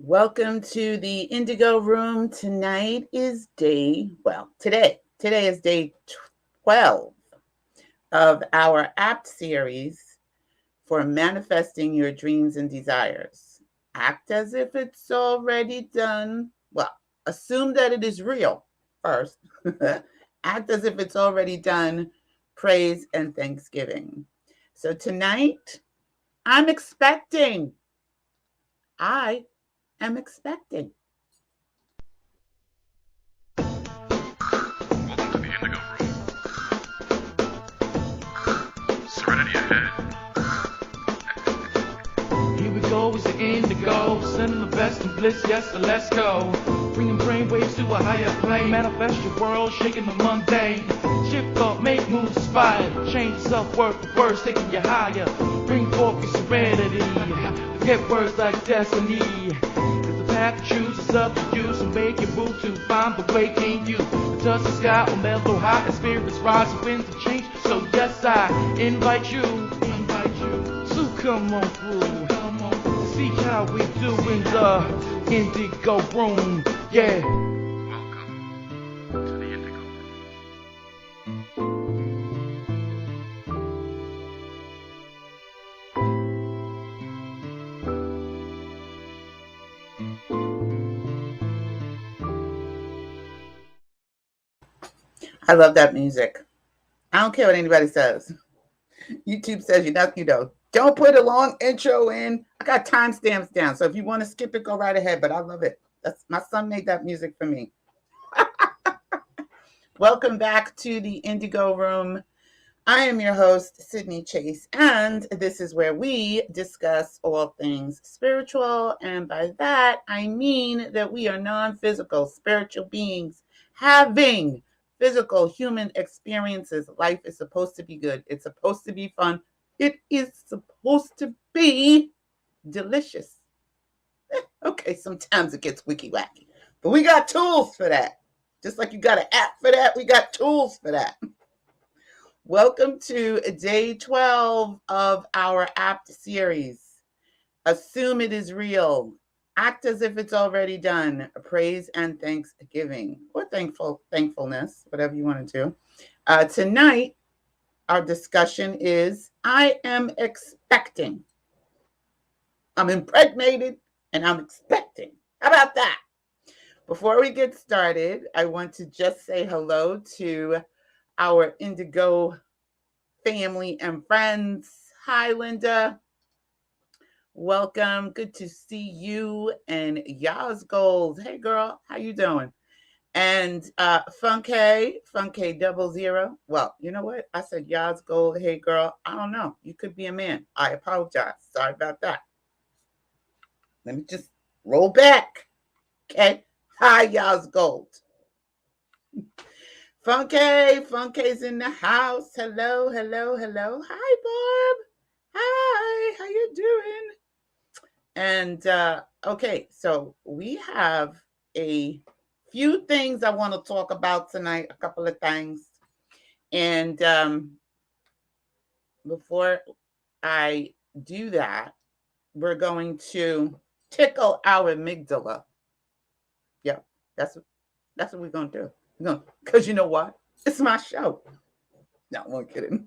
Welcome to the Indigo room. Tonight is today is day 12 of our AAPT series for manifesting your dreams and desires. Act as if it's already done. Well, assume that it is real first. Act as if it's already done. Praise and thanksgiving. So tonight, I'm expecting. I am expecting. Welcome to the Indigo Room. Serenity ahead. Here we go, it's the Indigo, sending the best and bliss, yes, so let's go. Bringing brainwaves to a higher plane, manifest your world, shaking the mundane. Shift thought, make moves inspired, change self-worth for words, taking you higher. Bring forth your serenity, forget words like destiny. Cause the path you choose is up to you, so make your move to find the way in you. The dust of sky will mellow high, and spirits rise, and winds of change. So yes, I invite you. So come on through. See how we do in the Indigo room, yeah. Welcome to the Indigo Room. I love that music. I don't care what anybody says. YouTube says don't put a long intro in. I got timestamps down, so if you want to skip it, go right ahead. But I love it. That's my son made that music for me. Welcome back to the Indigo Room. I am your host, Sydney Chase, and this is where we discuss all things spiritual. And by that, I mean that we are non-physical spiritual beings having physical human experiences. Life is supposed to be good. It's supposed to be fun. It is supposed to be delicious. Okay, sometimes it gets wicky wacky, but we got tools for that. Just like you got an app for that, we got tools for that. Welcome to day 12 of our AAPT series. Assume it is real. Act as if it's already done. Praise and thanksgiving, or thankfulness, whatever you want to do. Tonight, our discussion is I am expecting. I'm impregnated and I'm expecting. How about that? Before we get started, I want to just say hello to our Indigo family and friends. Hi, Linda. Welcome. Good to see you and Yaz Gold. Hey, girl. How you doing? And Funke 00. Well, you know what? I said Yaz Gold. Hey, girl. I don't know. You could be a man. I apologize. Sorry about that. Let me just roll back. Okay. Hi, Yaz Gold. Funke's in the house. Hello. Hi, Barb. Hi, how you doing? And okay, so we have a few things I want to talk about tonight, a couple of things. And before I do that, we're going to tickle our amygdala. Yep, that's what we're gonna do. Because you know what? It's my show. No, I'm kidding.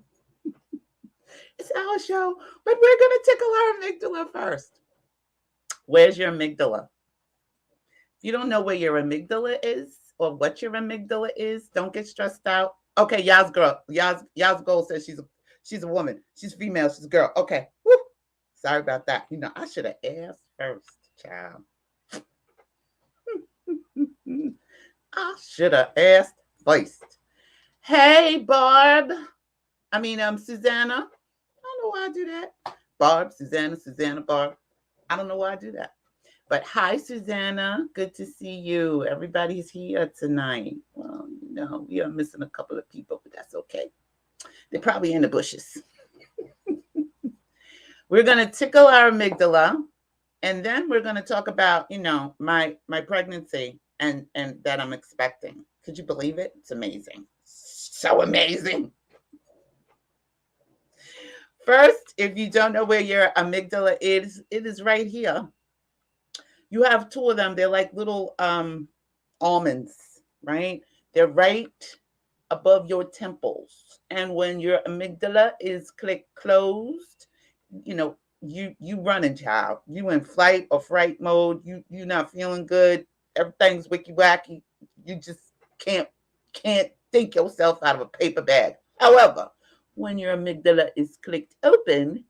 It's our show, but we're gonna tickle our amygdala first. Where's your amygdala? If you don't know where your amygdala is or what your amygdala is, don't get stressed out. Okay, Yaz Gold says she's a woman. She's female. She's a girl. Okay. Woo. Sorry about that. I should have asked first, child. I should have asked first. Hey, Barb. Susanna. I don't know why I do that. Barb, Susanna, Barb. I don't know why I do that. But hi, Susanna. Good to see you. Everybody's here tonight. Well, we are missing a couple of people, but that's okay. They're probably in the bushes. We're going to tickle our amygdala, and then we're going to talk about, my pregnancy and that I'm expecting. Could you believe it? It's amazing. So amazing. First, if you don't know where your amygdala is, it is right here. You have two of them. They're like little almonds, right? They're right above your temples. And when your amygdala is closed, you know, you running, child. You in flight or fright mode. You not feeling good. Everything's wicky wacky. You just can't think yourself out of a paper bag. However, when your amygdala is clicked open,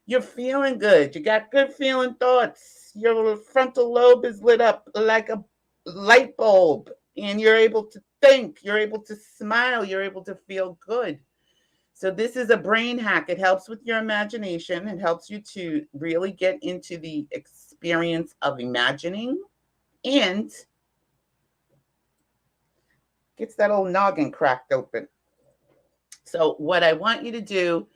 you're feeling good. You got good feeling thoughts. Your frontal lobe is lit up like a light bulb, and you're able to think. You're able to smile. You're able to feel good. So this is a brain hack. It helps with your imagination. It helps you to really get into the experience of imagining, and gets that old noggin cracked open. So what I want you to do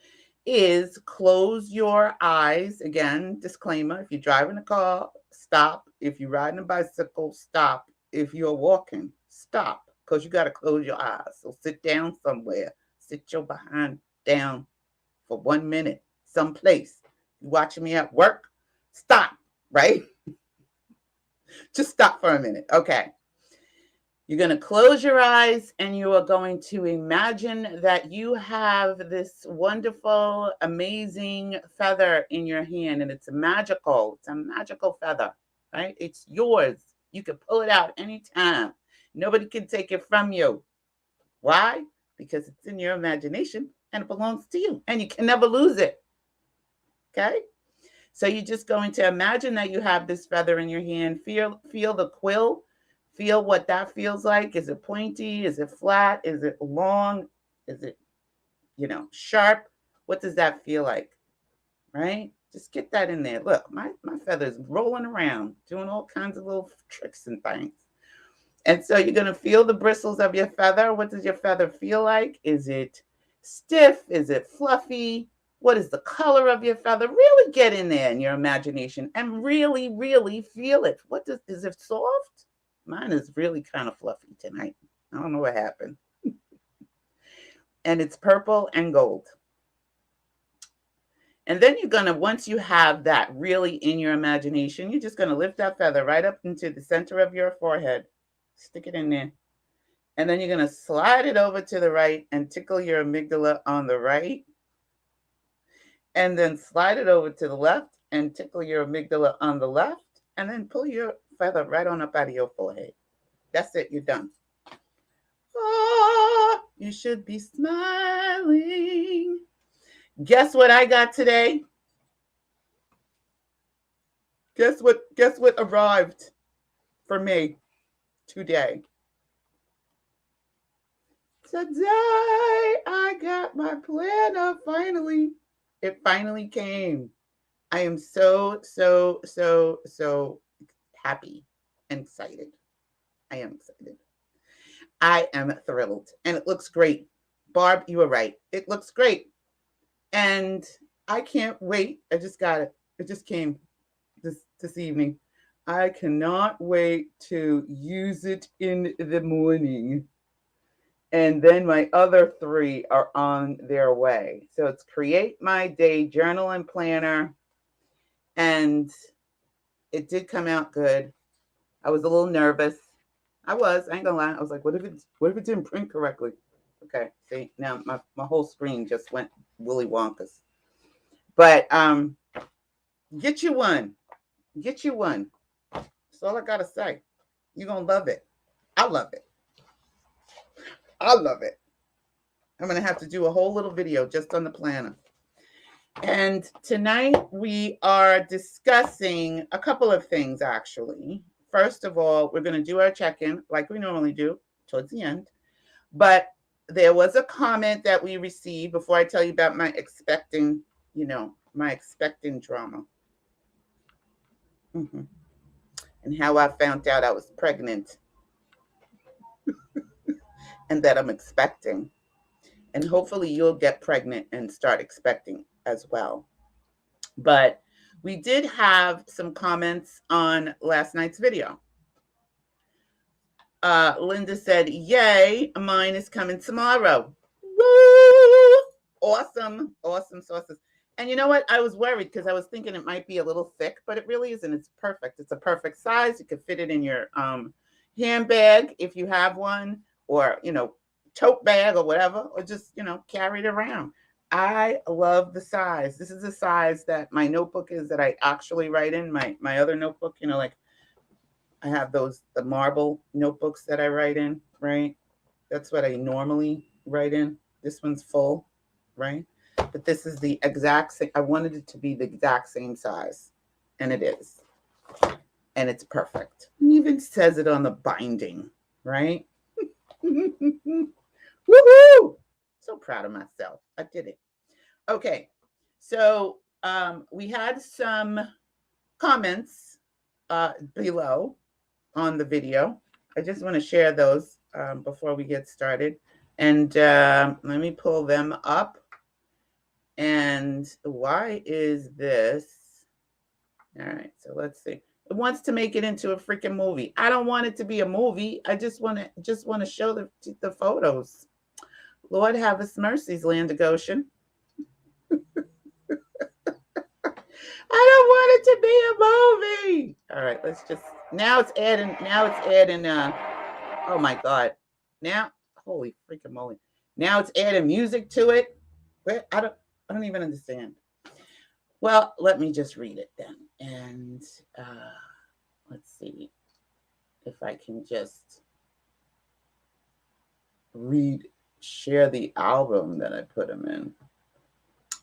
is close your eyes. Again, disclaimer, if you're driving a car, stop. If you're riding a bicycle, stop. If you're walking, stop, because you got to close your eyes. So sit down somewhere. Sit your behind down for 1 minute, someplace. You watching me at work? Stop, right? Just stop for a minute. Okay. You're going to close your eyes and you are going to imagine that you have this wonderful, amazing feather in your hand, and it's magical. It's a magical feather, right? It's yours. You can pull it out anytime. Nobody can take it from you. Why? Because it's in your imagination and it belongs to you, and you can never lose it. Okay? So you're just going to imagine that you have this feather in your hand. Feel the quill. Feel what that feels like. Is it pointy? Is it flat? Is it long? Is it, sharp? What does that feel like? Right? Just get that in there. Look, my feather's rolling around, doing all kinds of little tricks and things. And so you're going to feel the bristles of your feather. What does your feather feel like? Is it stiff? Is it fluffy? What is the color of your feather? Really get in there in your imagination and really, really feel it. Is it soft? Mine is really kind of fluffy tonight. I don't know what happened. And it's purple and gold. And then you're going to, once you have that really in your imagination, you're just going to lift that feather right up into the center of your forehead. Stick it in there. And then you're going to slide it over to the right and tickle your amygdala on the right. And then slide it over to the left and tickle your amygdala on the left. And then pull your feather right on up out of your forehead. That's it. You're done. Oh, you should be smiling. Guess what I got today? Guess what arrived for me today? Today I got my planner finally. It finally came. I am so happy and excited. I am excited. I am thrilled. And it looks great. Barb, you were right. It looks great. And I can't wait. I just got it. It just came this evening. I cannot wait to use it in the morning. And then my other 3 are on their way. So it's Create My Day Journal and Planner. And it did come out good. I was a little nervous. I ain't gonna lie. I was like, what if it didn't print correctly? Okay, see, now my whole screen just went Willy Wonka's. But get you one. Get you one. That's all I gotta say. You're gonna love it. I love it. I love it. I'm gonna have to do a whole little video just on the planner. And tonight we are discussing a couple of things, actually. First of all, we're going to do our check-in like we normally do towards the end. But there was a comment that we received before I tell you about my expecting drama. And how I found out I was pregnant and that I'm expecting. And hopefully you'll get pregnant and start expecting as well. But we did have some comments on last night's video. Linda said, yay, mine is coming tomorrow. Woo! Awesome sauces. And you know what? I was worried because I was thinking it might be a little thick, but it really isn't. It's perfect. It's a perfect size. You could fit it in your handbag if you have one, or tote bag or whatever, or just carry it around. I love the size. This is the size that my notebook is that I actually write in. My other notebook, like I have the marble notebooks that I write in, right? That's what I normally write in. This one's full, right? But this is the exact same. I wanted it to be the exact same size, and it is. And it's perfect. It even says it on the binding, right? Woohoo! So proud of myself. I did it. Okay. So we had some comments below on the video. I just want to share those before we get started. And let me pull them up. And why is this? All right, so let's see. It wants to make it into a freaking movie. I don't want it to be a movie. I just want to show the photos. Lord have us mercies, land of Goshen. I don't want it to be a movie. All right, let's just now it's adding oh my God. Now, holy freaking moly. Now it's adding music to it. But I don't even understand. Well, let me just read it then. And let's see if I can just share the album that I put them in.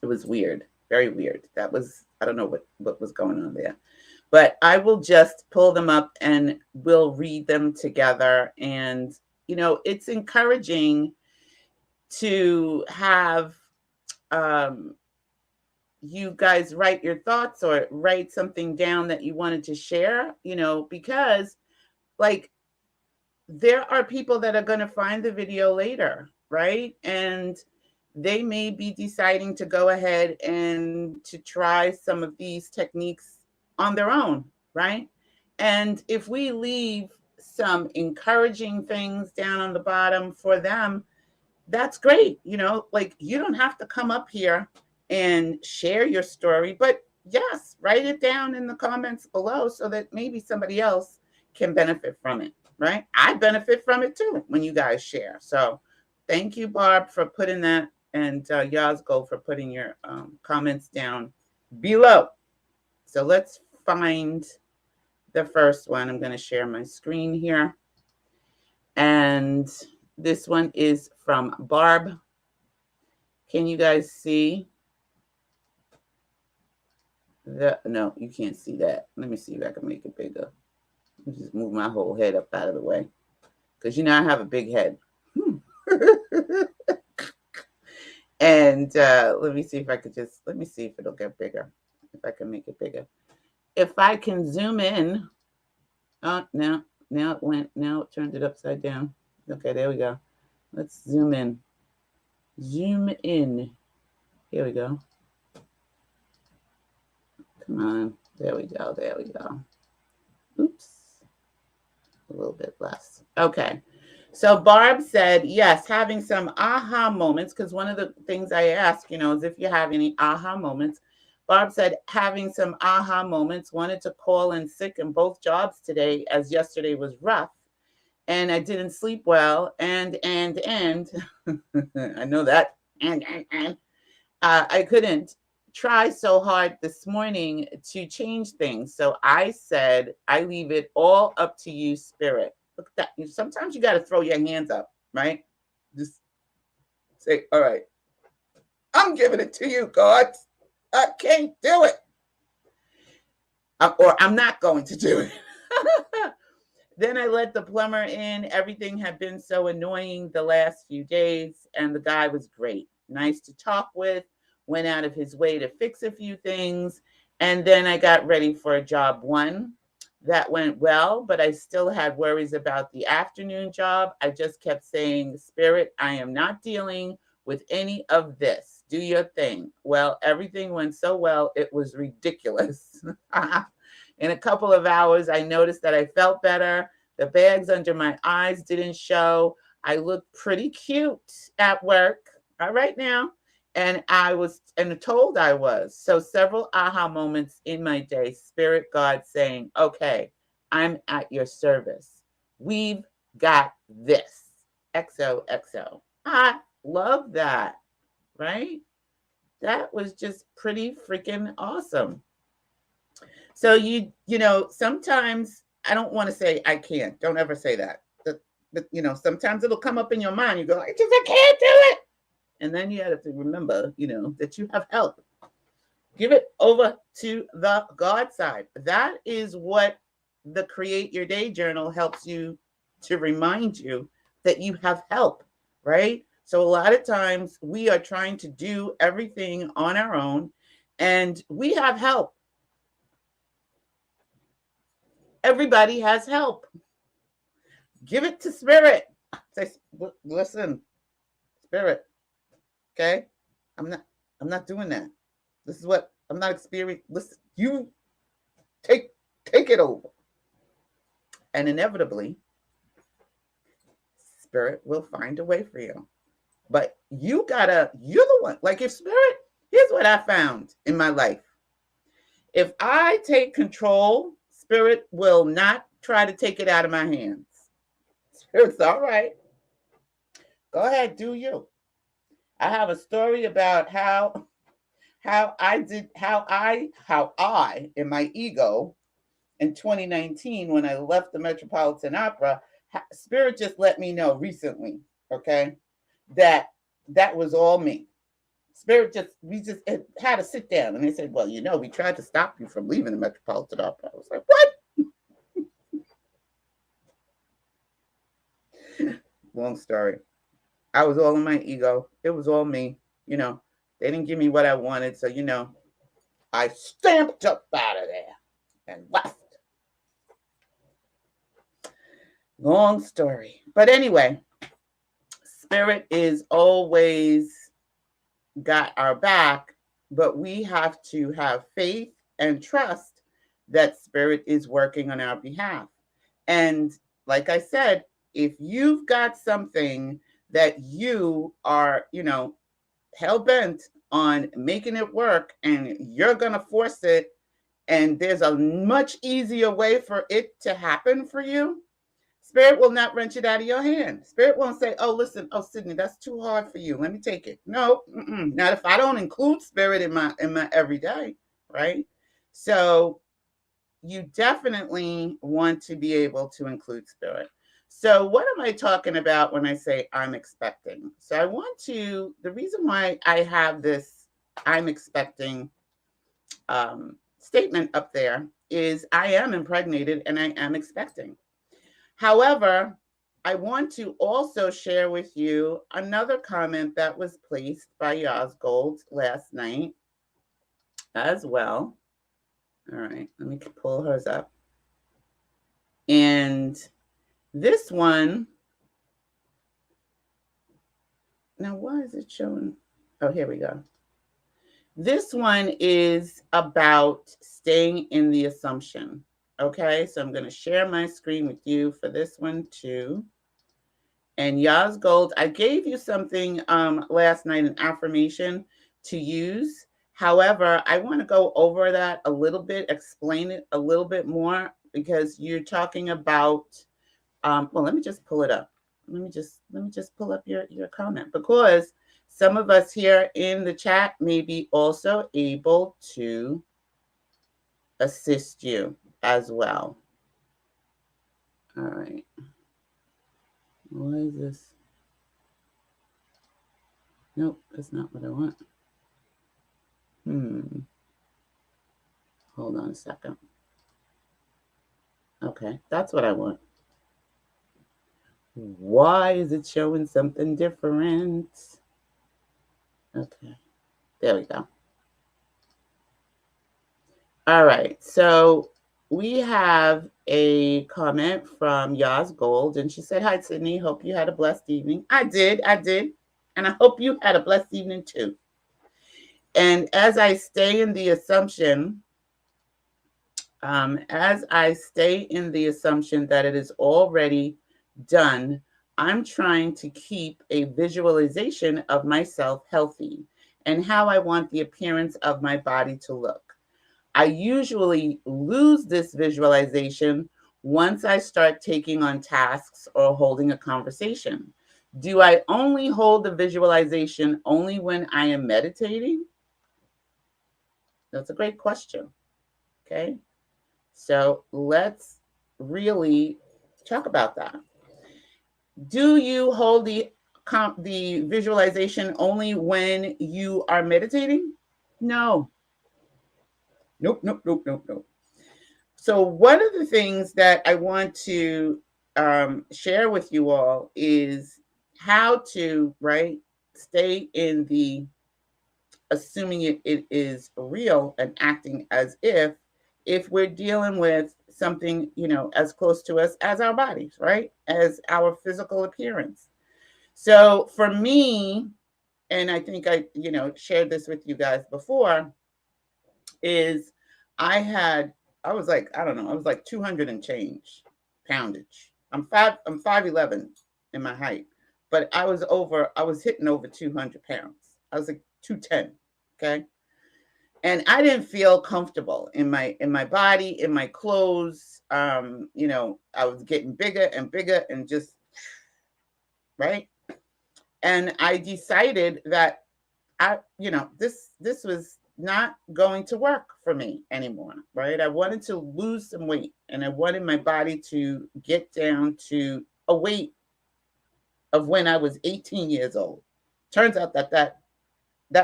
It was weird, very weird. I don't know what was going on there. But I will just pull them up and we'll read them together. And, it's encouraging to have you guys write your thoughts or write something down that you wanted to share, because like there are people that are going to find the video later, right? And they may be deciding to go ahead and to try some of these techniques on their own, right? And if we leave some encouraging things down on the bottom for them, that's great. Like you don't have to come up here and share your story, but yes, write it down in the comments below so that maybe somebody else can benefit from it, right? I benefit from it too when you guys share. So thank you, Barb, for putting that, and Yazgo for putting your comments down below. So let's find the first one. I'm going to share my screen here. And this one is from Barb. Can you guys see? No, you can't see that. Let me see if I can make it bigger. Let me just move my whole head up out of the way. Because I have a big head. And let me see if it'll get bigger. If I can make it bigger. If I can zoom in. Oh, now it turned it upside down. Okay, there we go. Let's zoom in. Zoom in. Here we go. Come on. There we go. Oops. A little bit less. Okay. So Barb said, yes, having some aha moments, because one of the things I ask, is if you have any aha moments. Barb said, having some aha moments, wanted to call in sick in both jobs today as yesterday was rough. And I didn't sleep well. And I know that. And I couldn't try so hard this morning to change things. So I said, I leave it all up to you, Spirit. Look at that. Sometimes you got to throw your hands up, right? Just say, all right, I'm giving it to you, God. I can't do it. Or I'm not going to do it. Then I let the plumber in. Everything had been so annoying the last few days, and the guy was great. Nice to talk with, went out of his way to fix a few things, and then I got ready for job one. That went well, but I still had worries about the afternoon job. I just kept saying, Spirit, I am not dealing with any of this. Do your thing. Well, everything went so well, it was ridiculous. In a couple of hours, I noticed that I felt better. The bags under my eyes didn't show. I looked pretty cute at work. All right now. And I was told I was. So several aha moments in my day, Spirit God saying, okay, I'm at your service. We've got this. XOXO. I love that, right? That was just pretty freaking awesome. So sometimes I don't want to say I can't. Don't ever say that. But sometimes it'll come up in your mind. You go, I can't do it. And then you have to remember, that you have help. Give it over to the God side. That is what the Create Your Day journal helps you to remind you that you have help, right? So a lot of times we are trying to do everything on our own, and we have help. Everybody has help. Give it to Spirit. Say, listen, Spirit. Okay, I'm not doing that. This is what I'm not experiencing. Listen, you take it over, and inevitably, Spirit will find a way for you. But you're the one. Like, if Spirit, here's what I found in my life. If I take control, Spirit will not try to take it out of my hands. Spirit's all right. Go ahead, do you. I have a story about how I in my ego in 2019 when I left the Metropolitan Opera, Spirit just let me know recently, okay, that was all me. Spirit we just had to sit down, and they said, well, we tried to stop you from leaving the Metropolitan Opera. I was like, what? Long story. I was all in my ego. It was all me. They didn't give me what I wanted. So, I stamped up out of there and left. Long story. But anyway, Spirit is always got our back, but we have to have faith and trust that Spirit is working on our behalf. And like I said, if you've got something that you are, hell-bent on making it work, and you're going to force it, and there's a much easier way for it to happen for you, Spirit will not wrench it out of your hand. Spirit won't say, oh, listen, Sydney, that's too hard for you. Let me take it. No, not if I don't include Spirit in my everyday, right? So you definitely want to be able to include Spirit. So what am I talking about when I say I'm expecting? So the reason why I have this I'm expecting statement up there is I am impregnated and I am expecting. However, I want to also share with you another comment that was placed by Yaz Gold last night as well. All right, let me pull hers up. And this one, now why is it showing? Oh, here we go. This one is about staying in the assumption. Okay, so I'm going to share my screen with you for this one too. And Yaz Gold, I gave you something last night, an affirmation to use. However, I want to go over that a little bit, explain it a little bit more, because you're talking about, well, let me just pull it up. Let me just pull up your comment, because some of us here in the chat may be also able to assist you as well. All right. What is this? Nope, that's not what I want. Hold on a second. Okay, that's what I want. Why is it showing something different? Okay, there we go. All right, so we have a comment from Yaz Gold, and she said, hi, Sydney, hope you had a blessed evening. I did, and I hope you had a blessed evening too. And as I stay in the assumption, that it is already done, I'm trying to keep a visualization of myself healthy. and how I want the appearance of my body to look. I usually lose this visualization once I start taking on tasks or holding a conversation. Do I only hold the visualization only when I am meditating? That's a great question. Okay. So let's really talk about that. Do you hold the visualization only when you are meditating? No. Nope, nope, nope, nope, nope. So one of the things that I want to share with you all is how to, right, stay in the assuming it is real and acting as if we're dealing with something, as close to us as our bodies, right? As our physical appearance. So for me, and I think I, shared this with you guys before, is I was like, I don't know, I was like 200 and change poundage. I'm 5'11" in my height, but I was hitting over 200 pounds. I was like 210. Okay. And I didn't feel comfortable in my body, in my clothes. I was getting bigger and bigger and just right. And I decided that this was not going to work for me anymore, right? I wanted to lose some weight and I wanted my body to get down to a weight of when I was 18 years old. Turns out that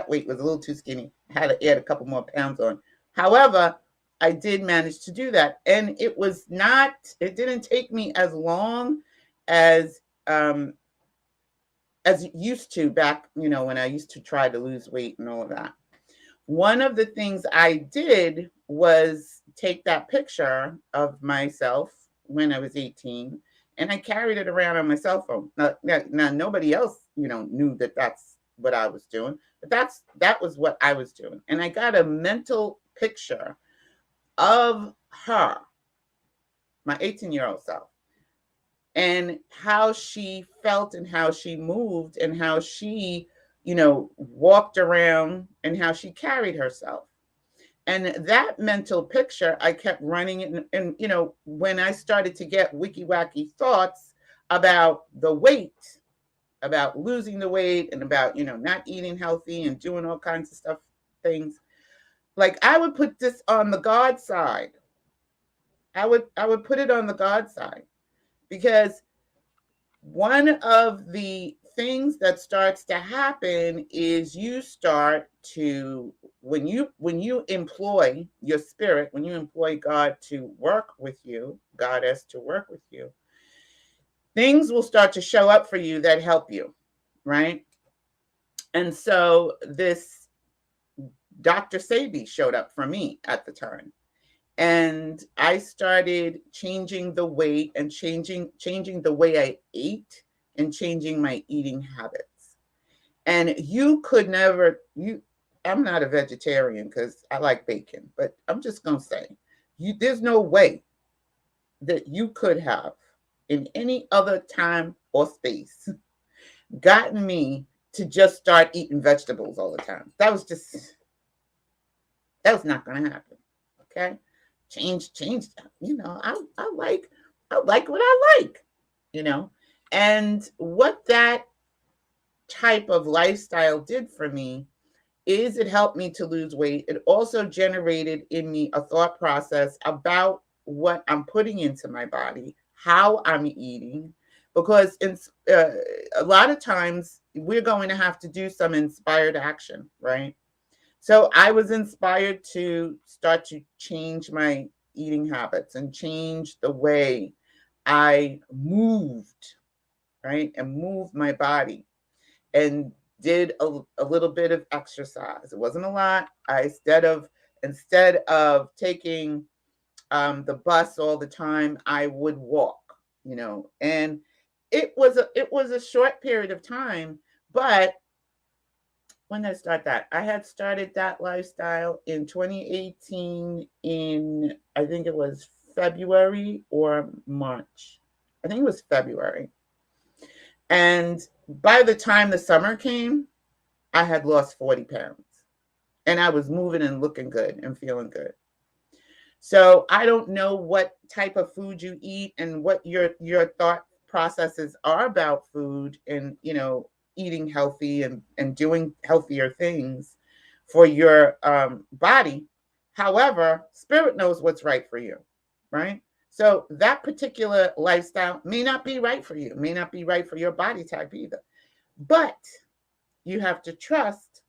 weight was a little too skinny. I had to add a couple more pounds on. However, I did manage to do that. And it didn't take me as long as it used to back, when I used to try to lose weight and all of that. One of the things I did was take that picture of myself when I was 18 and I carried it around on my cell phone. Now nobody else, knew that that's what I was doing, but that was what I was doing. And I got a mental picture of her, my 18-year-old self, and how she felt and how she moved and how she, walked around and how she carried herself. And that mental picture, I kept running. And when I started to get wicky-wacky thoughts about the weight, about losing the weight and about, not eating healthy and doing all kinds of stuff, things, like I would put this on the God side. I would put it on the God side because one of the things that starts to happen is you start to when you employ your spirit, when you employ God to work with you, Goddess to work with you, things will start to show up for you that help you, right? And so this Dr. Sabi showed up for me at the time. And I started changing the weight and changing the way I ate and changing my eating habits. And I'm not a vegetarian because I like bacon, but I'm just going to say, there's no way that you could have in any other time or space gotten me to just start eating vegetables all the time. That was not going to happen. Okay. Change. I like what I like, and what that type of lifestyle did for me is it helped me to lose weight. It also generated in me a thought process about what I'm putting into my body, how I'm eating, because a lot of times we're going to have to do some inspired action, right? So I was inspired to start to change my eating habits and change the way I moved, right? And moved my body and did a little bit of exercise. It wasn't a lot. Instead of taking the bus all the time, I would walk, and it was a short period of time, but when did I start that? I had started that lifestyle in 2018 in, I think it was February or March. I think it was February. And by the time the summer came, I had lost 40 pounds and I was moving and looking good and feeling good. So I don't know what type of food you eat and what your thought processes are about food and, eating healthy and doing healthier things for your body. However, spirit knows what's right for you, right? So that particular lifestyle may not be right for you, may not be right for your body type either. But you have to trust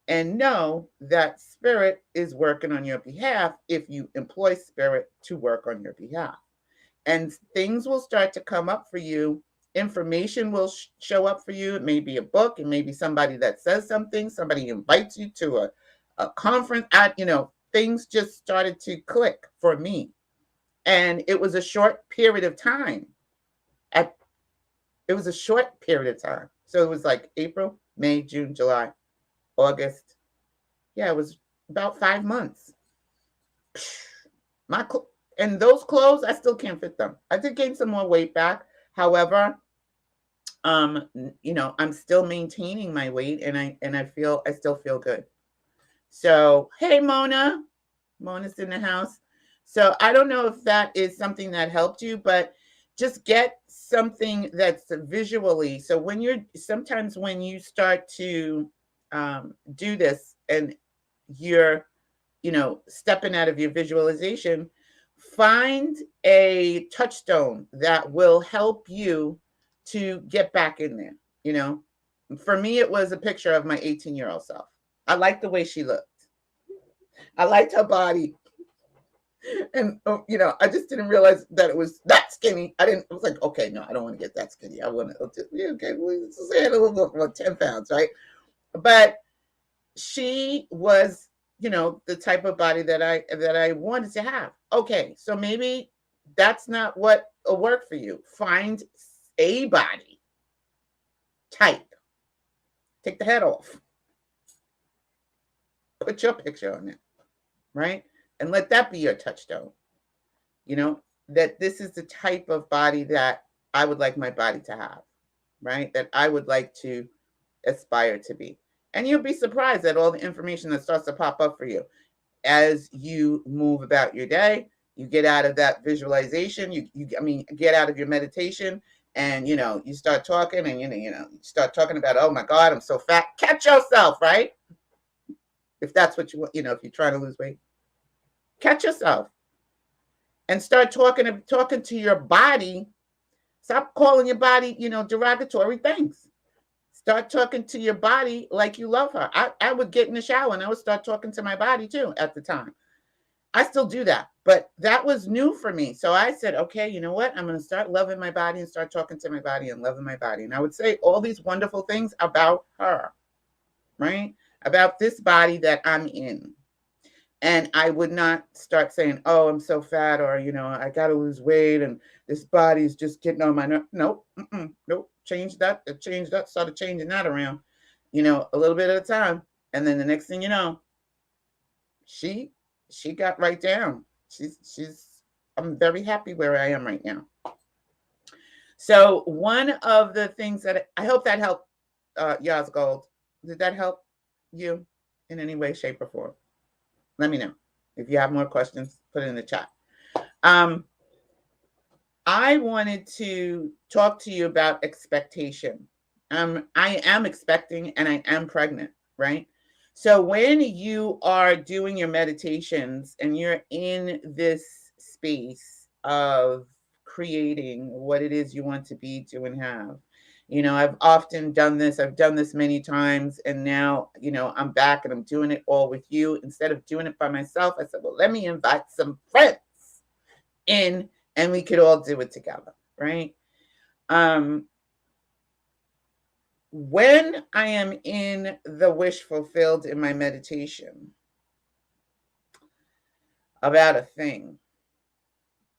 and know that spirit is working on your behalf if you employ spirit to work on your behalf. And things will start to come up for you. Information will show up for you. It may be a book. It may be somebody that says something. Somebody invites you to a conference. Things just started to click for me. And it was a short period of time. It was a short period of time. So it was like April, May, June, July, August. Yeah, it was about 5 months. And those clothes, I still can't fit them. I did gain some more weight back. However, I'm still maintaining my weight, and I still feel good. So, hey, Mona's in the house. So I don't know if that is something that helped you, but just get something that's visually. So sometimes when you start to do this and you're, stepping out of your visualization, find a touchstone that will help you to get back in there. For me, it was a picture of my 18-year-old self. I liked the way she looked. I liked her body. And, I just didn't realize that it was that skinny. I was like, okay, no, I don't want to get that skinny. I want to, okay, let's say a little more 10 pounds, right? But she was, the type of body that I wanted to have. Okay, so maybe that's not what will work for you. Find a body type. Take the head off. Put your picture on it, right? And let that be your touchstone. That this is the type of body that I would like my body to have, right? That I would like to aspire to be. And you'll be surprised at all the information that starts to pop up for you as you move about your day. You get out of that visualization. You get out of your meditation, and you start talking, and you start talking about, oh my God, I'm so fat. Catch yourself, right? If that's what you want, if you're trying to lose weight, catch yourself and start talking to your body. Stop calling your body, derogatory things. Start talking to your body like you love her. I would get in the shower and I would start talking to my body too at the time. I still do that, but that was new for me. So I said, okay, you know what? I'm going to start loving my body and start talking to my body and loving my body. And I would say all these wonderful things about her, right? About this body that I'm in. And I would not start saying, oh, I'm so fat, or, I got to lose weight and this body is just getting on my nerve. Nope. Nope. Change that. Started changing that around, a little bit at a time. And then the next thing you know, she got right down. I'm very happy where I am right now. So one of the things that I hope that helped, Yaz Gold. Did that help you in any way, shape, or form? Let me know. If you have more questions, put it in the chat. I wanted to talk to you about expectation. I am expecting and I am pregnant, right? So when you are doing your meditations and you're in this space of creating what it is you want to be, do, and have, I've often done this. I've done this many times. And now, I'm back and I'm doing it all with you. Instead of doing it by myself, I said, well, let me invite some friends in and we could all do it together, right? When I am in the wish fulfilled in my meditation about a thing,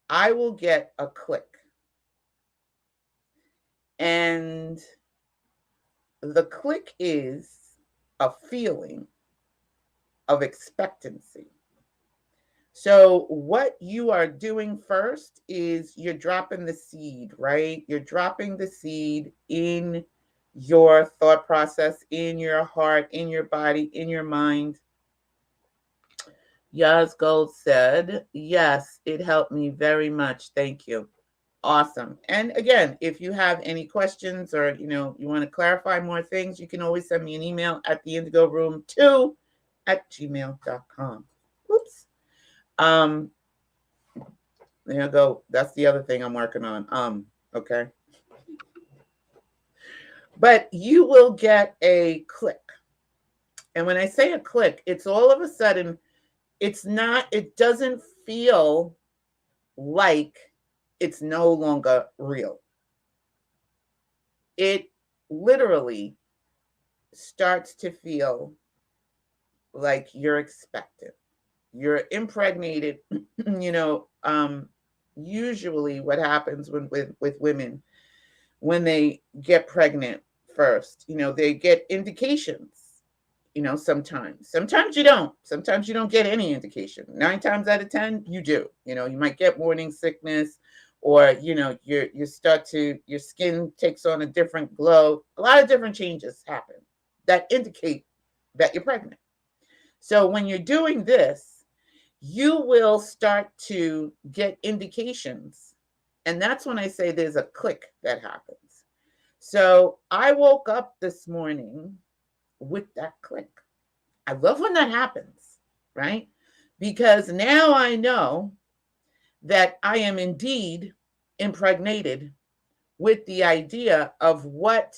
I will get a click. And the click is a feeling of expectancy. So what you are doing first is you're dropping the seed, right? You're dropping the seed in your thought process, in your heart, in your body, in your mind. Yaz Gold said, yes, it helped me very much. Thank you. Awesome. And again, if you have any questions or you want to clarify more things, you can always send me an email at the indigo room 2 at gmail.com. Oops. There you go. That's the other thing I'm working on. Okay. But you will get a click. And when I say a click, it's all of a sudden, it doesn't feel like it's no longer real. It literally starts to feel like you're expected. You're impregnated. Usually what happens with women when they get pregnant first, they get indications. Sometimes you don't. Sometimes you don't get any indication. 9 times out of 10, you do. You might get morning sickness, or your skin takes on a different glow. A lot of different changes happen that indicate that you're pregnant. So when you're doing this, you will start to get indications. And that's when I say there's a click that happens. So I woke up this morning with that click. I love when that happens, right? Because now I know that I am indeed impregnated with the idea of what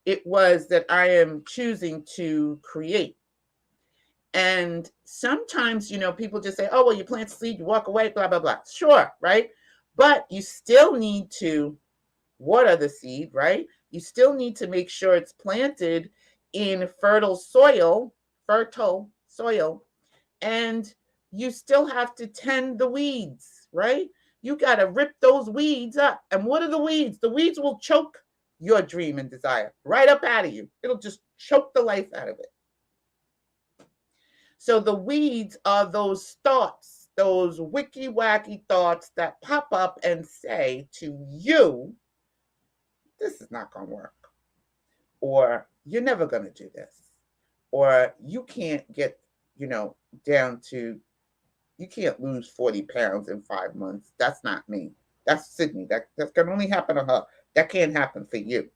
it was that I am choosing to create. And sometimes, people just say, oh, well, you plant the seed, you walk away, blah, blah, blah. Sure, right? But you still need to water the seed, right? You still need to make sure it's planted in fertile soil, and you still have to tend the weeds, right? You got to rip those weeds up. And what are the weeds? The weeds will choke your dream and desire right up out of you. It'll just choke the life out of it. So the weeds are those thoughts, those wicky-wacky thoughts that pop up and say to you, this is not going to work. Or you're never going to do this. Or you can't get, down to, you can't lose 40 pounds in 5 months. That's not me. That's Sydney. That can only happen to her. That can't happen for you.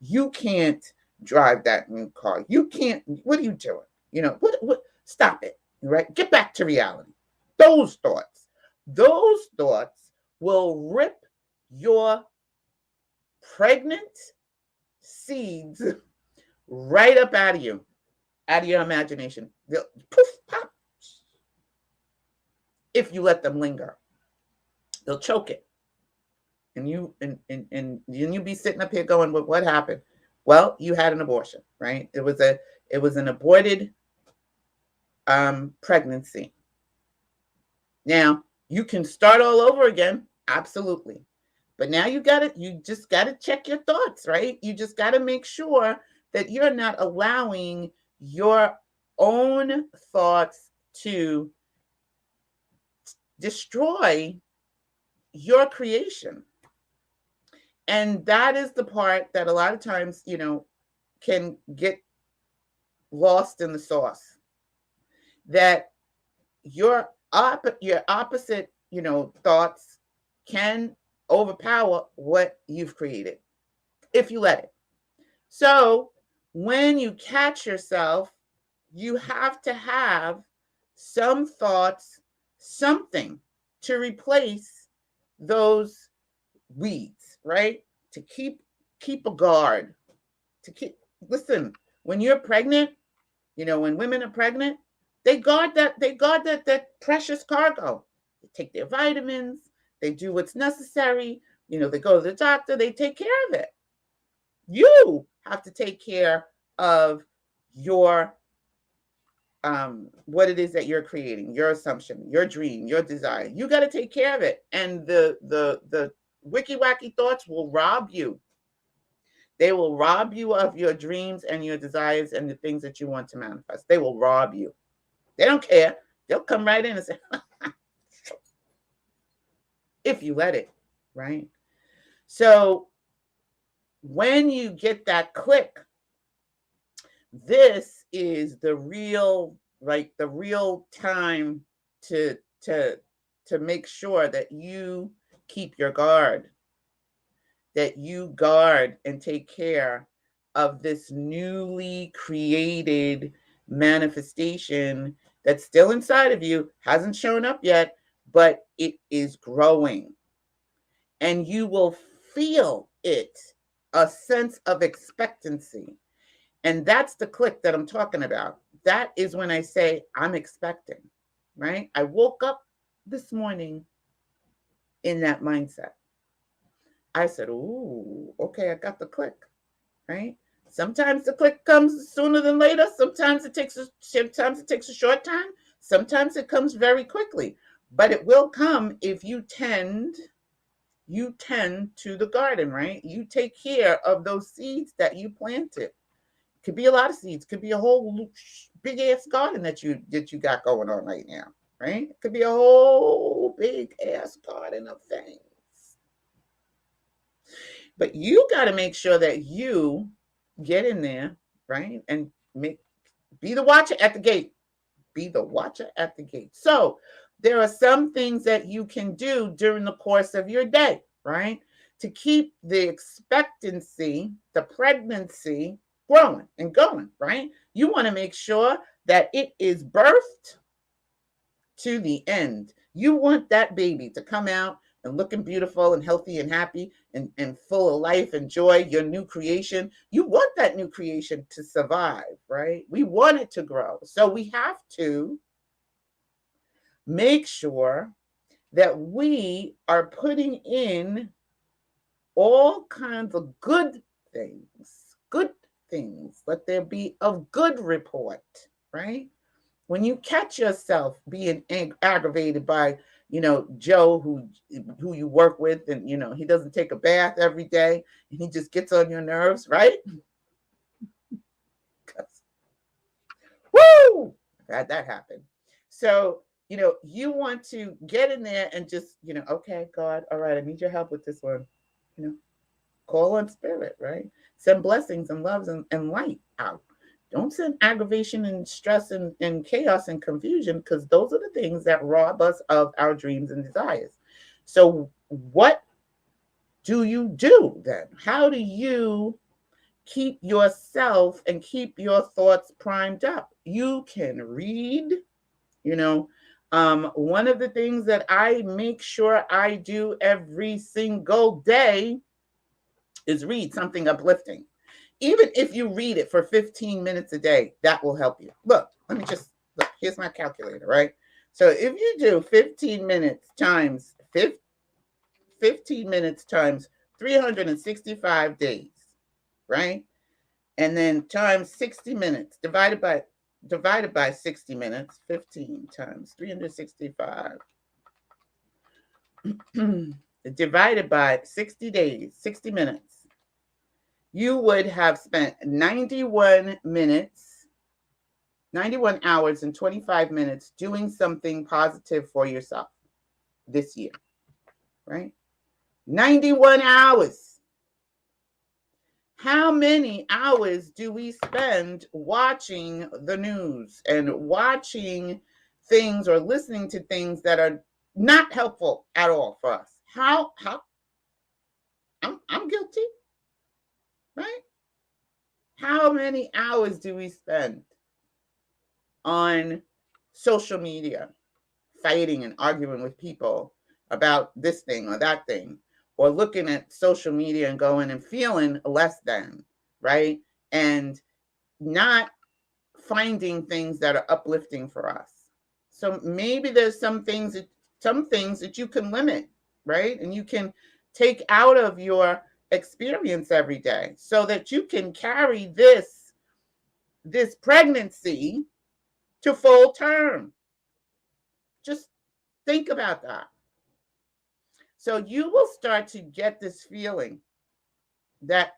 You can't drive that new car. You can't, what are you doing? Stop it, right? Get back to reality. Those thoughts will rip your pregnant seeds right up out of you, out of your imagination. They'll poof, pop. If you let them linger, they'll choke it. And you be sitting up here going, well, what happened? Well, you had an abortion, right? It was an aborted pregnancy. Now, you can start all over again, absolutely. But now you just got to check your thoughts, right? You just got to make sure that you're not allowing your own thoughts to destroy your creation. And that is the part that a lot of times, can get lost in the sauce. That your opposite, thoughts can overpower what you've created if you let it. So when you catch yourself, you have to have some thoughts, something to replace those weeds, right? To keep a guard. Listen, when you're pregnant, when women are pregnant, they guard that precious cargo. They take their vitamins, they do what's necessary, they go to the doctor, they take care of it. You have to take care of your what it is that you're creating, your assumption, your dream, your desire. You got to take care of it. And the wicky-wacky thoughts will rob you. They will rob you of your dreams and your desires and the things that you want to manifest. They will rob you. They don't care. They'll come right in and say, if you let it, right? So when you get that click, this is the real, like the real time to to to make sure that you keep your guard, that you guard and take care of this newly created manifestation that's still inside of you, hasn't shown up yet, but it is growing. And you will feel it, a sense of expectancy. And that's the click that I'm talking about. That is when I say, I'm expecting, right? I woke up this morning in that mindset. I said, ooh, okay, I got the click, right? Sometimes the click comes sooner than later. Sometimes it takes a short time. Sometimes it comes very quickly. But it will come if you tend to the garden, right? You take care of those seeds that you planted. Could be a lot of seeds. Could be a whole big ass garden that you got going on right now, right? It could be a whole big ass garden of things. But you got to make sure that you get in there, right? And be the watcher at the gate. Be the watcher at the gate. So there are some things that you can do during the course of your day, right? To keep the expectancy, the pregnancy growing and going, right? You want to make sure that it is birthed to the end. You want that baby to come out and looking beautiful and healthy and happy and full of life and joy, your new creation. You want that new creation to survive, right? We want it to grow. So we have to make sure that we are putting in all kinds of good things. Let there be a good report, right? When you catch yourself being aggravated by, Joe, who you work with, and he doesn't take a bath every day, and he just gets on your nerves, right? Woo! I've had that happen. So, you want to get in there and just, okay, God, all right, I need your help with this one. Call on spirit, right? Send blessings and loves and light out. Don't send aggravation and stress and chaos and confusion, because those are the things that rob us of our dreams and desires. So what do you do then? How do you keep yourself and keep your thoughts primed up? You can read, one of the things that I make sure I do every single day is read something uplifting. Even if you read it for 15 minutes a day, that will help you. Look, here's my calculator, right? So if you do 15 minutes times 15 minutes times 365 days, right? And then times 60 minutes divided by 60 minutes, 15 times 365 divided by 60 days, 60 minutes. You would have spent 91 hours and 25 minutes doing something positive for yourself this year, right? 91 hours. How many hours do we spend watching the news and watching things or listening to things that are not helpful at all for us? How I'm guilty. Right? How many hours do we spend on social media fighting and arguing with people about this thing or that thing, or looking at social media and going and feeling less than, right? And not finding things that are uplifting for us. So maybe there's some things that you can limit, right? And you can take out of your experience every day so that you can carry this pregnancy to full term. Just think about that. So you will start to get this feeling that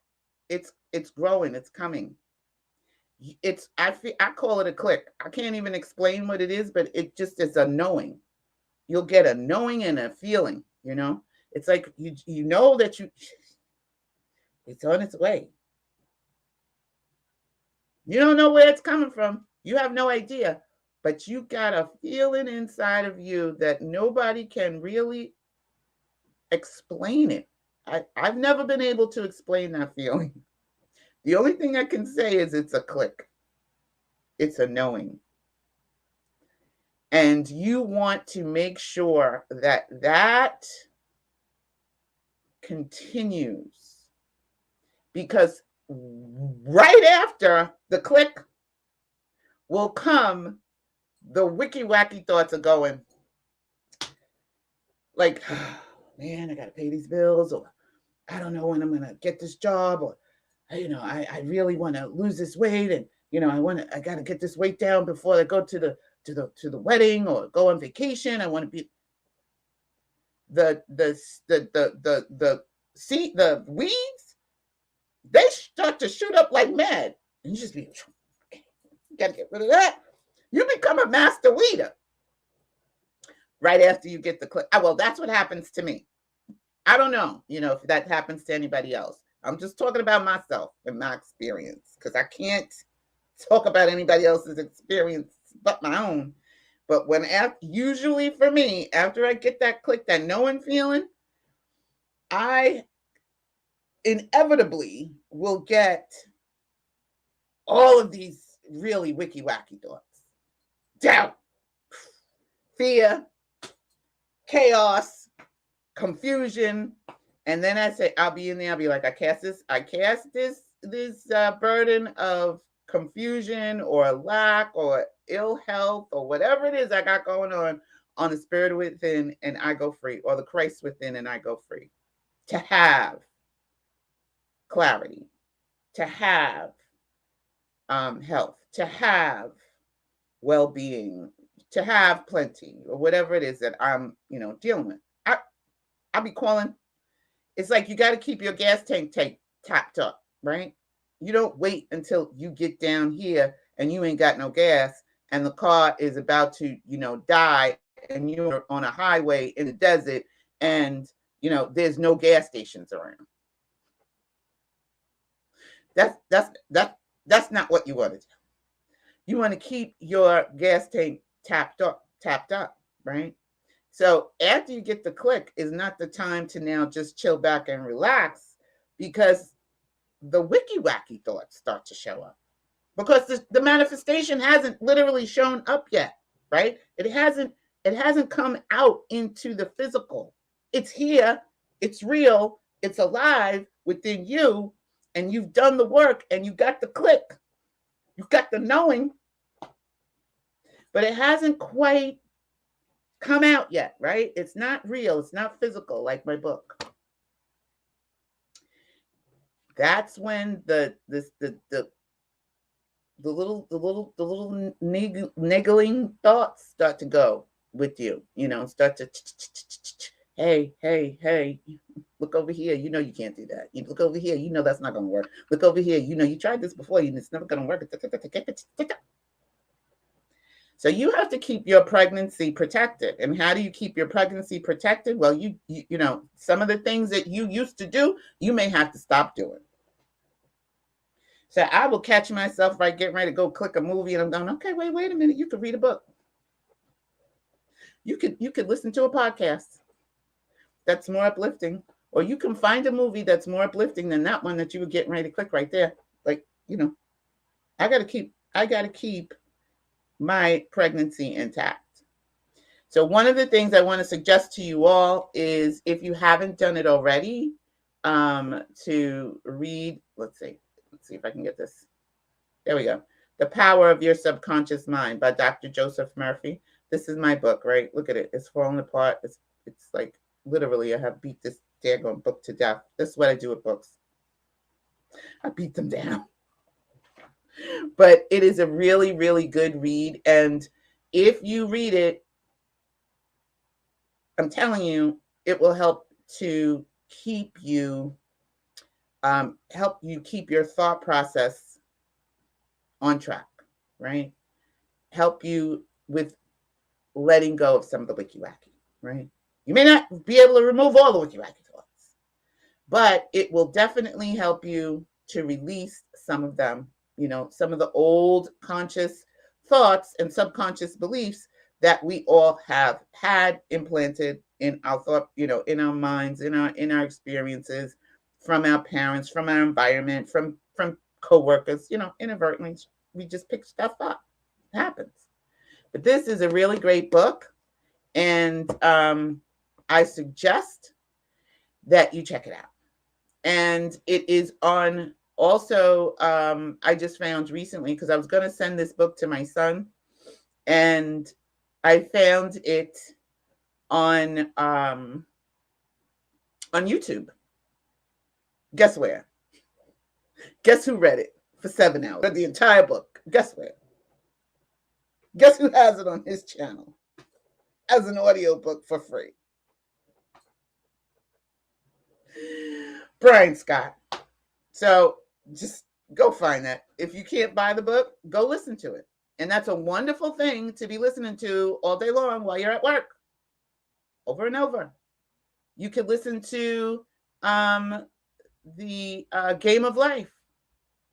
it's growing, it's coming. I call it a click. I can't even explain what it is, but it just is a knowing. You'll get a knowing and a feeling, It's like you know that It's on its way. You don't know where it's coming from. You have no idea. But you got a feeling inside of you that nobody can really explain it. I've never been able to explain that feeling. The only thing I can say is it's a click. It's a knowing. And you want to make sure that that continues, because right after the click will come the wicky wacky thoughts of going like, oh, man, I got to pay these bills, or I don't know when I'm going to get this job, or, I really want to lose this weight, and, I got to get this weight down before I go to the wedding or go on vacation. I want to be the weeds, they start to shoot up like mad. And you just be, you got to get rid of that. You become a master weeder right after you get the click. Well, that's what happens to me. I don't know, if that happens to anybody else. I'm just talking about myself and my experience, because I can't talk about anybody else's experience but my own. But usually for me, after I get that click, that knowing feeling, I inevitably will get all of these really wicky wacky thoughts. Doubt, fear, chaos, confusion. And then I say, I'll be in there, I'll be like, I cast this burden of confusion or lack or ill health or whatever it is I got going on the spirit within, and I go free, or the Christ within, and I go free. To have clarity, to have health, to have well-being, to have plenty, or whatever it is that I'm, dealing with. I'll be calling. It's like you got to keep your gas tank topped up, right? You don't wait until you get down here and you ain't got no gas and the car is about to, die, and you're on a highway in the desert and, there's no gas stations around. That's not what you want to do. You want to keep your gas tank tapped up, right? So after you get the click is not the time to now just chill back and relax, because the wicky wacky thoughts start to show up, because the manifestation hasn't literally shown up yet, right? It hasn't come out into the physical. It's here, it's real, it's alive within you, and you've done the work and you got the click, you got the knowing, but it hasn't quite come out yet, right? It's not real, it's not physical like my book. That's when the little niggling thoughts start to go with you, start to, hey, look over here, you can't do that. You look over here, that's not going to work. Look over here, you tried this before, it's never going to work. So you have to keep your pregnancy protected. And how do you keep your pregnancy protected? Well, you some of the things that you used to do, you may have to stop doing. So I will catch myself getting ready to go click a movie, and I'm going, okay, wait a minute. You could read a book. You could listen to a podcast that's more uplifting, or you can find a movie that's more uplifting than that one that you were getting ready to click right there. I got to keep my pregnancy intact. So one of the things I want to suggest to you all is, if you haven't done it already, to read, let's see if I can get this. There we go. The Power of Your Subconscious Mind by Dr. Joseph Murphy. This is my book, right? Look at it. It's falling apart. It's like literally I have beat this daggone book to death. This is what I do with books. I beat them down. But it is a really, really good read. And if you read it, I'm telling you, it will help to keep you, keep your thought process on track, right? Help you with letting go of some of the wicky wacky, right? You may not be able to remove all the wicky wacky thoughts, but it will definitely help you to release some of them, some of the old conscious thoughts and subconscious beliefs that we all have had implanted in our thought, in our minds, in our experiences, from our parents, from our environment, from coworkers, inadvertently we just pick stuff up. It happens. But this is a really great book, and I suggest that you check it out. And it is on also, I just found recently, because I was going to send this book to my son, and I found it on YouTube. Guess where? Guess who read it for 7 hours? Read the entire book. Guess where? Guess who has it on his channel as an audiobook for free? Brian Scott. So just go find that. If you can't buy the book, go listen to it. And that's a wonderful thing to be listening to all day long while you're at work, over and over. You could listen to the Game of Life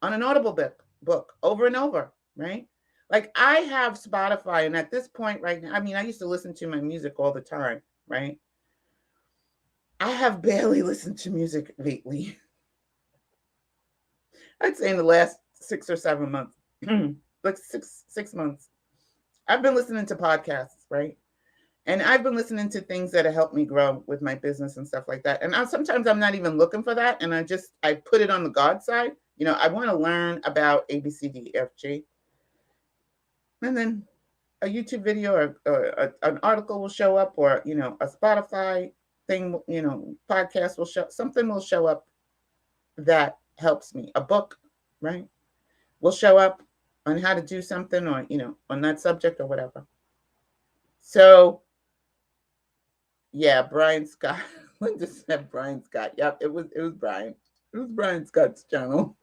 on an Audible book over and over, right? Like I have Spotify, and at this point right now, I used to listen to my music all the time, right? I have barely listened to music lately. I'd say in the last 6 or 7 months, like six months, I've been listening to podcasts, right? And I've been listening to things that have helped me grow with my business and stuff like that. And sometimes I'm not even looking for that. And I put it on the God side. I want to learn about ABCDEFG. And then a YouTube video or an article will show up, or, a Spotify thing, podcast something will show up that helps me. A book, right, will show up on how to do something, or, on that subject or whatever. So, yeah, Brian Scott. Linda said Brian Scott. Yep, it was Brian. It was Brian Scott's channel.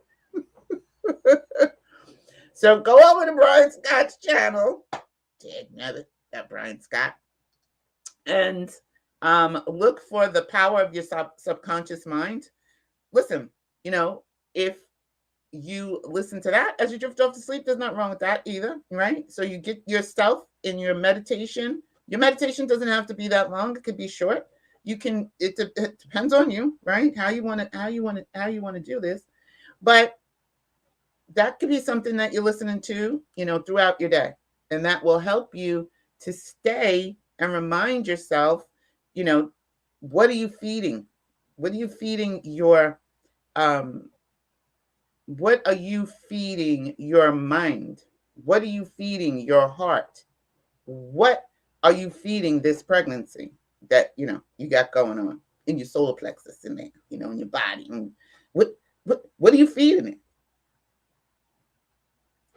So go over to Brian Scott's channel. That Brian Scott. And look for the power of your subconscious mind. Listen, if you listen to that as you drift off to sleep, there's nothing wrong with that either, right? So you get yourself in your meditation. Your meditation doesn't have to be that long. It could be short. It depends on you, right? How you want to do this. But that could be something that you're listening to, throughout your day. And that will help you to stay and remind yourself, what are you feeding? What are you feeding your what are you feeding your mind? What are you feeding your heart? What are you feeding this pregnancy that, you got going on in your solar plexus in there, in your body? What are you feeding it?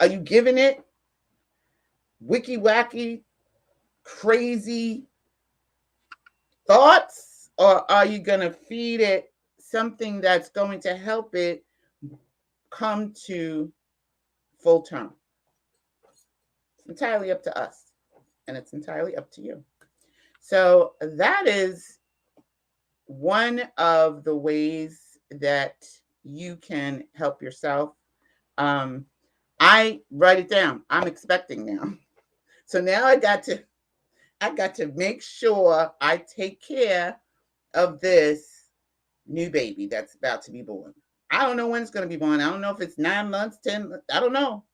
Are you giving it wicky-wacky, crazy thoughts? Or are you going to feed it something that's going to help it come to full term? It's entirely up to us, and it's entirely up to you. So that is one of the ways that you can help yourself. I write it down. I'm expecting now. So now I got to make sure I take care of this new baby that's about to be born. I don't know when it's going to be born. I don't know if it's 9 months, 10 months. I don't know.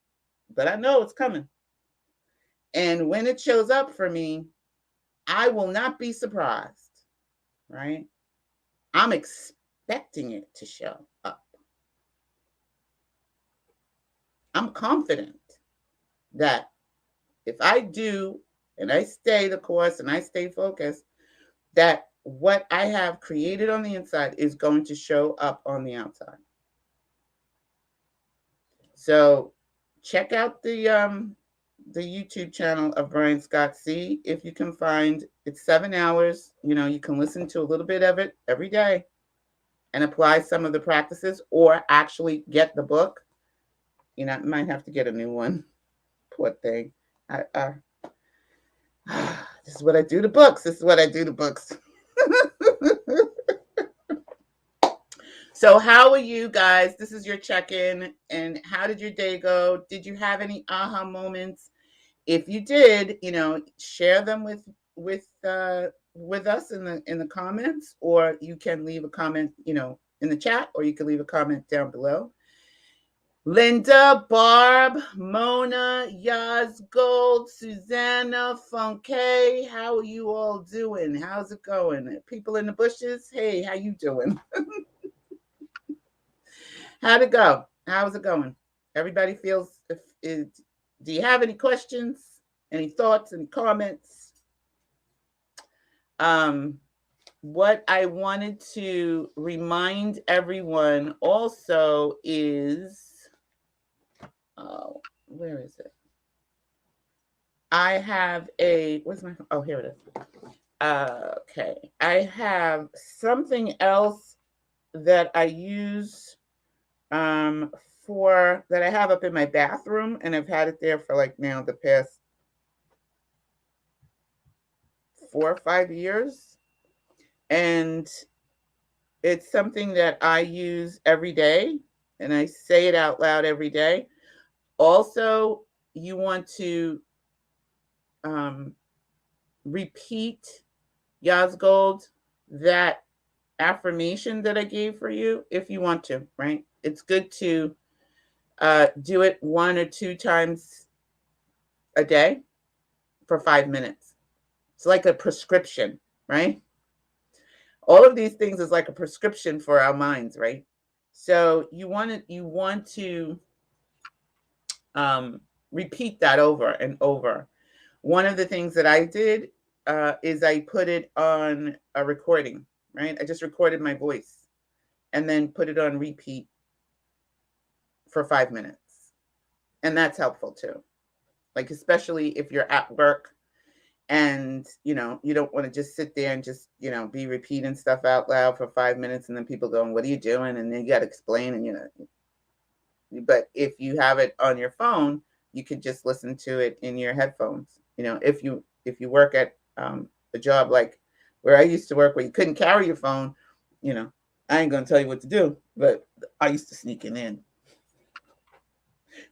But I know it's coming. And when it shows up for me, I will not be surprised, right? I'm expecting it to show up. I'm confident that if I do, and I stay the course and I stay focused, that what I have created on the inside is going to show up on the outside. So check out the YouTube channel of Brian Scott. See if you can find, it's 7 hours. You can listen to a little bit of it every day and apply some of the practices, or actually get the book. You might have to get a new one. Poor thing. This is what I do to books. So, how are you guys? This is your check-in, and how did your day go? Did you have any aha moments? If you did, share them with us in the comments, or you can leave a comment, in the chat, or you can leave a comment down below. Linda, Barb, Mona, Yaz Gold, Susanna, Funke, how are you all doing? How's it going? People in the bushes, hey, how you doing? How'd it go? How's it going? Everybody feels, do you have any questions, any thoughts, any comments? What I wanted to remind everyone also is, where is it? I have where's my, oh, here it is. Okay. I have something else that I use that I have up in my bathroom, and I've had it there for like now the past 4 or 5 years. And it's something that I use every day, and I say it out loud every day. Also, you want to repeat, Yazgold, that affirmation that I gave for you if you want to, right? It's good to do it 1 or 2 times a day for 5 minutes. It's like a prescription, right? All of these things is like a prescription for our minds, right? So you want to repeat that over and over. One of the things that I did is I put it on a recording, right? I just recorded my voice and then put it on repeat for 5 minutes. And that's helpful too. Like, especially if you're at work and, you don't want to just sit there and just, be repeating stuff out loud for 5 minutes and then people going, what are you doing? And then you got to explain but if you have it on your phone, you could just listen to it in your headphones. If you work at a job like where I used to work, where you couldn't carry your phone, I ain't gonna tell you what to do, but I used to sneak it in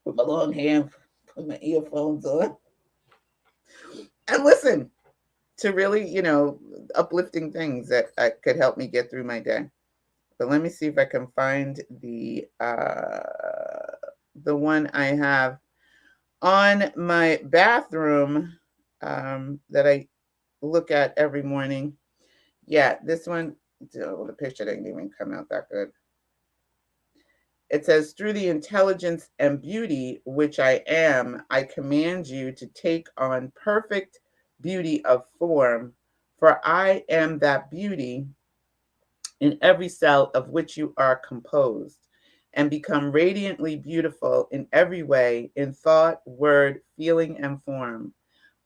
with my long hair, put my earphones on, and listen to really, uplifting things that could help me get through my day. But let me see if I can find the one I have on my bathroom that I look at every morning. Yeah, this one, the picture didn't even come out that good. It says, through the intelligence and beauty which I am, I command you to take on perfect beauty of form, for I am that beauty in every cell of which you are composed, and become radiantly beautiful in every way, in thought, word, feeling, and form.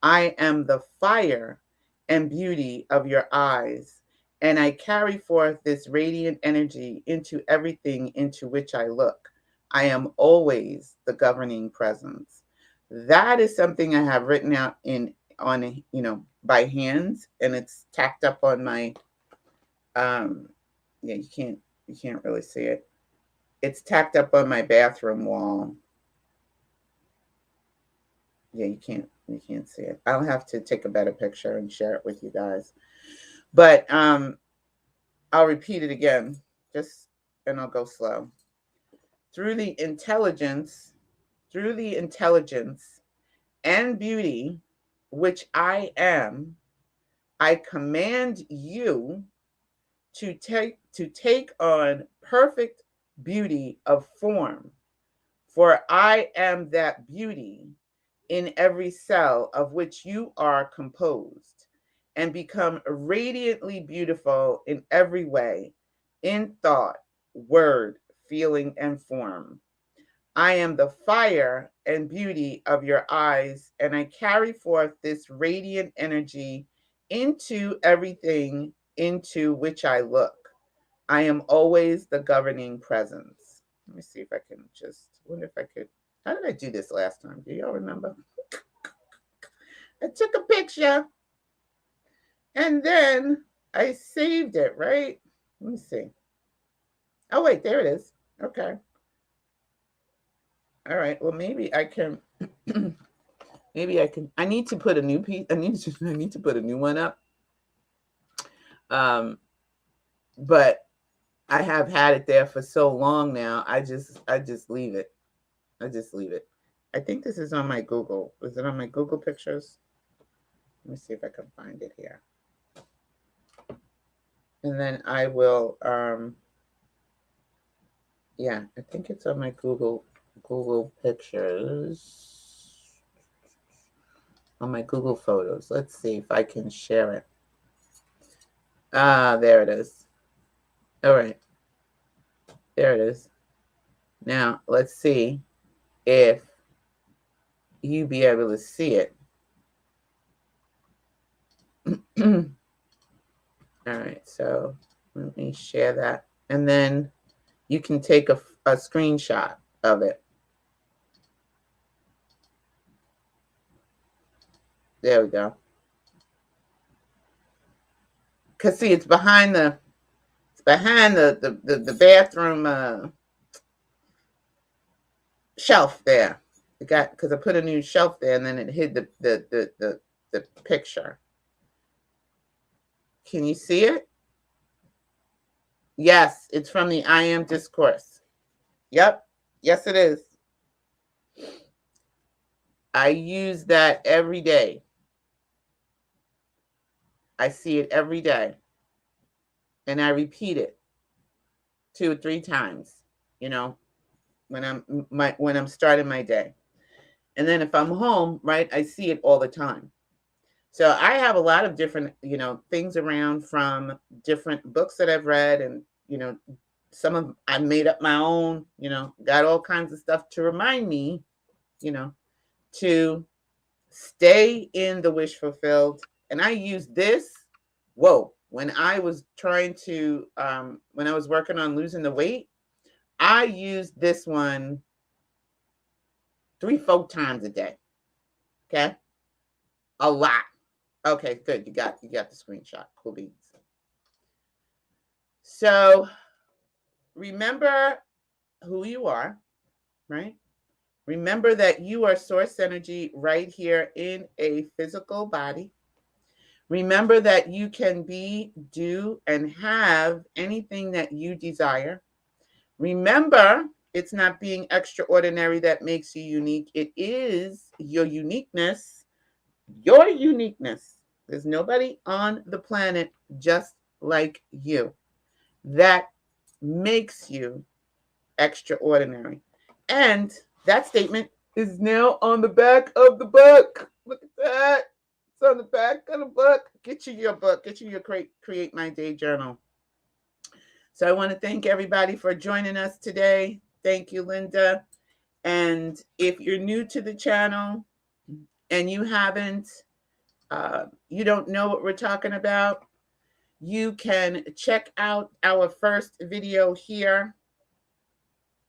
I am the fire and beauty of your eyes, and I carry forth this radiant energy into everything into which I look. I am always the governing presence. That is something I have written out by hands, and it's tacked up on my yeah, you can't really see it. It's tacked up on my bathroom wall. Yeah, you can't see it. I'll have to take a better picture and share it with you guys. But I'll repeat it again, and I'll go slow. Through the intelligence and beauty which I am, I command you to take on perfect beauty of form, for I am that beauty in every cell of which you are composed, and become radiantly beautiful in every way, in thought, word, feeling, and form. I am the fire and beauty of your eyes, and I carry forth this radiant energy into everything into which I look. I am always the governing presence. Let me see if I can wonder if I could. How did I do this last time? Do y'all remember? I took a picture and then I saved it, right? Let me see. Oh, wait, there it is. Okay. All right. Well, maybe I can. Maybe I can. I need to put a new piece. I need to put a new one up. Um, but I have had it there for so long now. I just leave it. I just leave it. I think this is on my Google. Is it on my Google Pictures? Let me see if I can find it here. And then I will. Yeah, I think it's on my Google Pictures. On my Google Photos. Let's see if I can share it. Ah, there it is. All right. There it is. Now, let's see if you be able to see it. All right, so let me share that. And then you can take a screenshot of it. There we go. Because see, it's behind the bathroom shelf there. It got, because I put a new shelf there and then it hid the picture. Can you see it? Yes, it's from the I Am Discourse. Yep. Yes, it is. I use that every day. I see it every day. And I repeat it 2 or 3 times, you know, when I'm starting my day. And then if I'm home, right, I see it all the time. So I have a lot of different, things around, from different books that I've read, and, some of I made up my own, got all kinds of stuff to remind me, to stay in the wish fulfilled. And I use this, when I was when I was working on losing the weight, I used this one 3-4 times a day. Okay. A lot. Okay, good. You got the screenshot. Cool beans. So remember who you are, right? Remember that you are source energy right here in a physical body. Remember that you can be, do, and have anything that you desire. Remember, it's not being extraordinary that makes you unique. It is your uniqueness. Your uniqueness. There's nobody on the planet just like you. That makes you extraordinary. And that statement is now on the back of the book. Look at that. It's on the back of the book. Get you your book. Get you your Create My Day journal. So I want to thank everybody for joining us today. Thank you, Linda. And if you're new to the channel and you don't know what we're talking about, you can check out our first video here.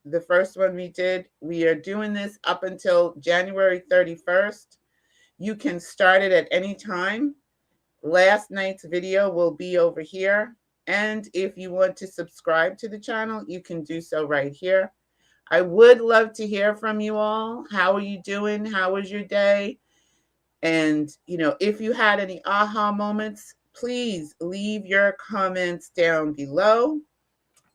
The first one we did. We are doing this up until January 31st. You can start it at any time. Last night's video will be over here. And if you want to subscribe to the channel, you can do so right here. I would love to hear from you all. How are you doing? How was your day? And, if you had any aha moments, please leave your comments down below.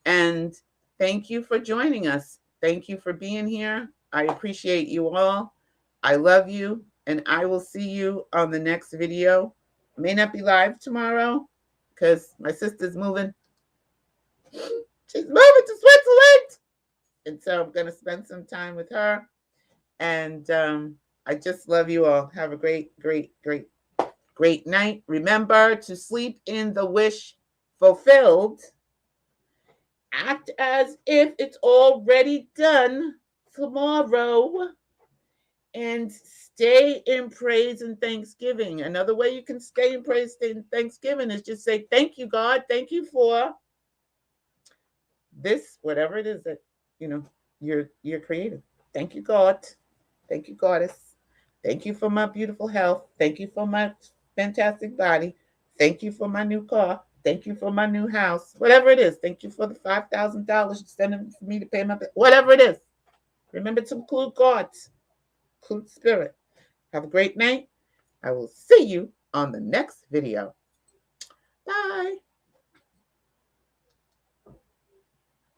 And thank you for joining us. Thank you for being here. I appreciate you all. I love you. And I will see you on the next video. May not be live tomorrow because my sister's moving. She's moving to Switzerland. And so I'm going to spend some time with her. And I just love you all. Have a great, great, great, great night. Remember to sleep in the wish fulfilled. Act as if it's already done tomorrow. And stay in praise and thanksgiving. Another way you can stay in praise and thanksgiving is just say, thank you, God. Thank you for this, whatever it is that, you're creating. Thank you, God. Thank you, Goddess. Thank you for my beautiful health. Thank you for my fantastic body. Thank you for my new car. Thank you for my new house. Whatever it is. Thank you for the $5,000 you sending for me to pay my bill. Whatever it is. Remember to include God, include spirit. Have a great night. I will see you on the next video. Bye.